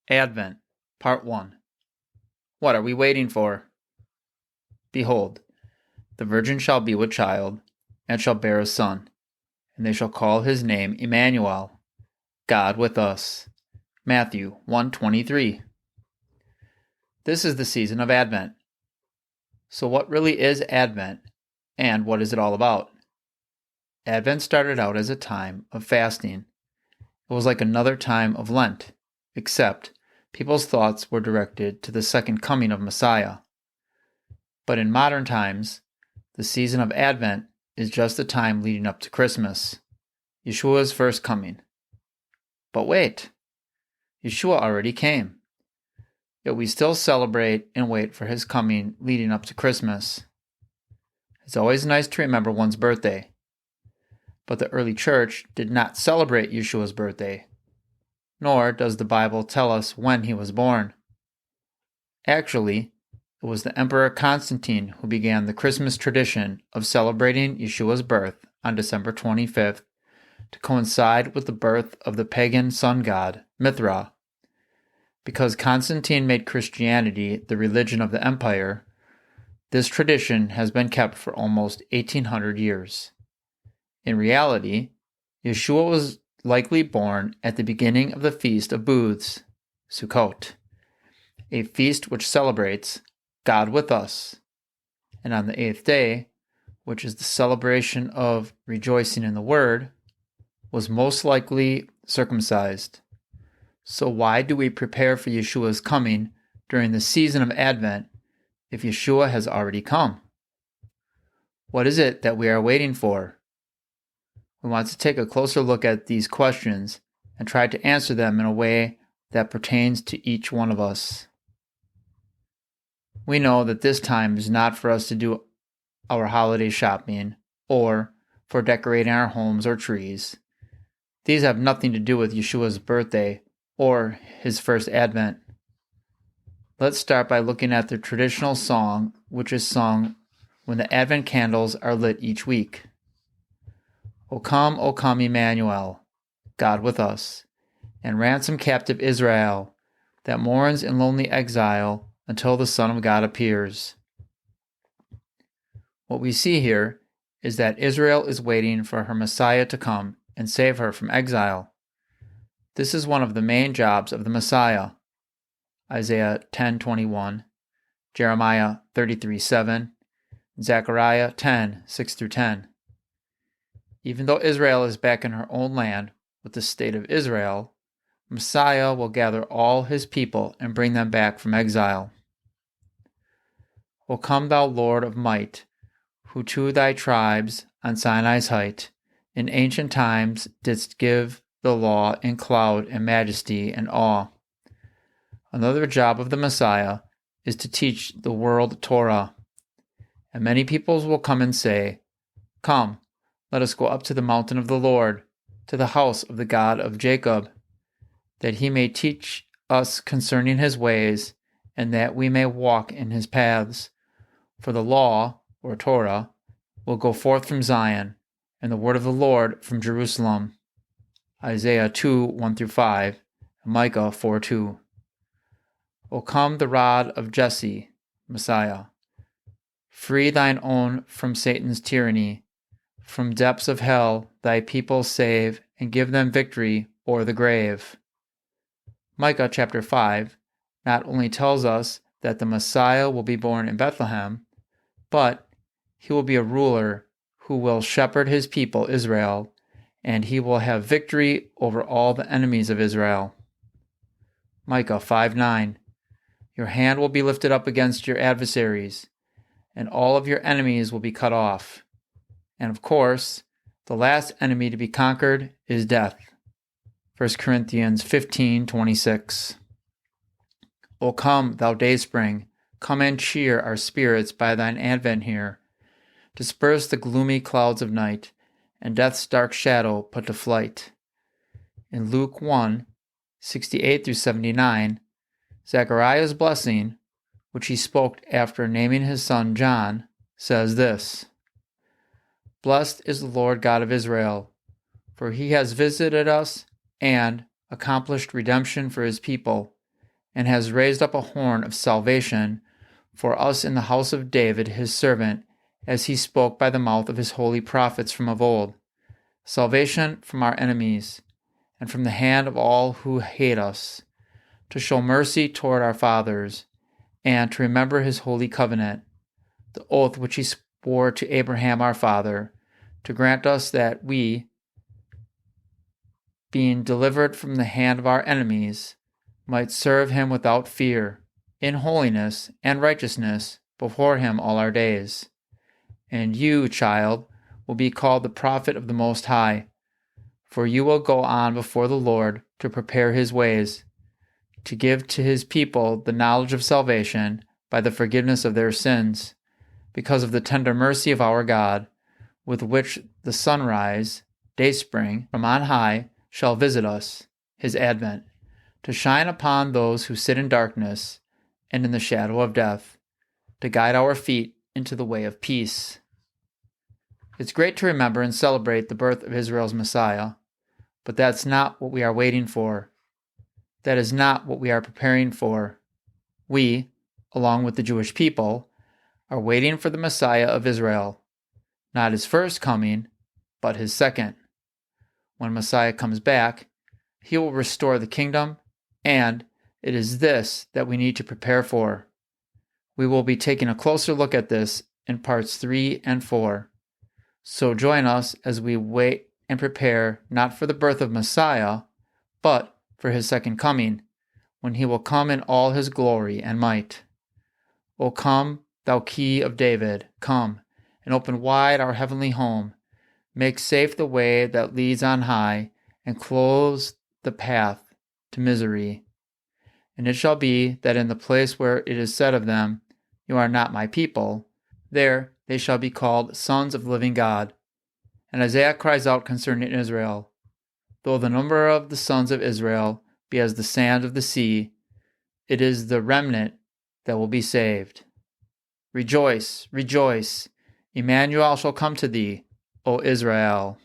Advent, Part 1. What are we waiting for? Behold, the virgin shall be with child, and shall bear a son, and they shall call his name Emmanuel, God with us. Matthew 1:23. This is the season of Advent. So what really is Advent, and what is it all about? Advent started out as a time of fasting. It was like another time of Lent, except people's thoughts were directed to the second coming of Messiah. But in modern times, the season of Advent is just the time leading up to Christmas, Yeshua's first coming. But wait, Yeshua already came. Yet we still celebrate and wait for his coming leading up to Christmas. It's always nice to remember one's birthday. But the early church did not celebrate Yeshua's birthday, nor does the Bible tell us when he was born. Actually, it was the Emperor Constantine who began the Christmas tradition of celebrating Yeshua's birth on December 25th to coincide with the birth of the pagan sun god, Mithra. Because Constantine made Christianity the religion of the empire, this tradition has been kept for almost 1800 years. In reality, Yeshua was likely born at the beginning of the Feast of Booths, Sukkot, a feast which celebrates God with us. And on the eighth day, which is the celebration of rejoicing in the Word, was most likely circumcised. So why do we prepare for Yeshua's coming during the season of Advent if Yeshua has already come? What is it that we are waiting for? We want to take a closer look at these questions and try to answer them in a way that pertains to each one of us. We know that this time is not for us to do our holiday shopping or for decorating our homes or trees. These have nothing to do with Yeshua's birthday or his first advent. Let's start by looking at the traditional song which is sung when the Advent candles are lit each week. O come, Emmanuel, God with us, and ransom captive Israel that mourns in lonely exile until the Son of God appears. What we see here is that Israel is waiting for her Messiah to come and save her from exile. This is one of the main jobs of the Messiah. Isaiah 10:21, Jeremiah 33:7, Zechariah 10:6-10. Even though Israel is back in her own land with the state of Israel, Messiah will gather all his people and bring them back from exile. O come, thou Lord of might, who to thy tribes on Sinai's height in ancient times didst give the law in cloud and majesty and awe. Another job of the Messiah is to teach the world Torah. And many peoples will come and say, Come, let us go up to the mountain of the Lord, to the house of the God of Jacob, that he may teach us concerning his ways, and that we may walk in his paths. For the law, or Torah, will go forth from Zion, and the word of the Lord from Jerusalem. Isaiah 2:1-5, and Micah 4:2. O come, the rod of Jesse, Messiah. Free thine own from Satan's tyranny. From depths of hell thy people save, and give them victory o'er the grave. Micah chapter 5 not only tells us that the Messiah will be born in Bethlehem, but he will be a ruler who will shepherd his people Israel, and he will have victory over all the enemies of Israel. Micah 5:9. Your hand will be lifted up against your adversaries, and all of your enemies will be cut off. And of course, the last enemy to be conquered is death. 1 Corinthians 15:26. O come, thou dayspring, come and cheer our spirits by thine advent here. Disperse the gloomy clouds of night, and death's dark shadow put to flight. In Luke 1:68-79, Zechariah's blessing, which he spoke after naming his son John, says this: Blessed is the Lord God of Israel, for he has visited us and accomplished redemption for his people, and has raised up a horn of salvation for us in the house of David his servant, as he spoke by the mouth of his holy prophets from of old, salvation from our enemies, and from the hand of all who hate us, to show mercy toward our fathers, and to remember his holy covenant, the oath which he swore to Abraham our father, to grant us that we, being delivered from the hand of our enemies, might serve him without fear, in holiness and righteousness before him all our days. And you, child, will be called the prophet of the Most High, for you will go on before the Lord to prepare his ways, to give to his people the knowledge of salvation by the forgiveness of their sins, because of the tender mercy of our God, with which the sunrise, dayspring, from on high, shall visit us, his advent, to shine upon those who sit in darkness and in the shadow of death, to guide our feet into the way of peace. It's great to remember and celebrate the birth of Israel's Messiah, but that's not what we are waiting for. That is not what we are preparing for. We, along with the Jewish people, are waiting for the Messiah of Israel, not his first coming, but his second. When Messiah comes back, he will restore the kingdom, and it is this that we need to prepare for. We will be taking a closer look at this in parts 3 and 4. So join us as we wait and prepare not for the birth of Messiah, but for his second coming, when he will come in all his glory and might. O come, thou key of David, come, and open wide our heavenly home. Make safe the way that leads on high, and close the path to misery. And it shall be that in the place where it is said of them, You are not my people, there they shall be called sons of the living God. And Isaiah cries out concerning Israel, Though the number of the sons of Israel be as the sand of the sea, it is the remnant that will be saved. Rejoice, rejoice, Emmanuel shall come to thee, O Israel.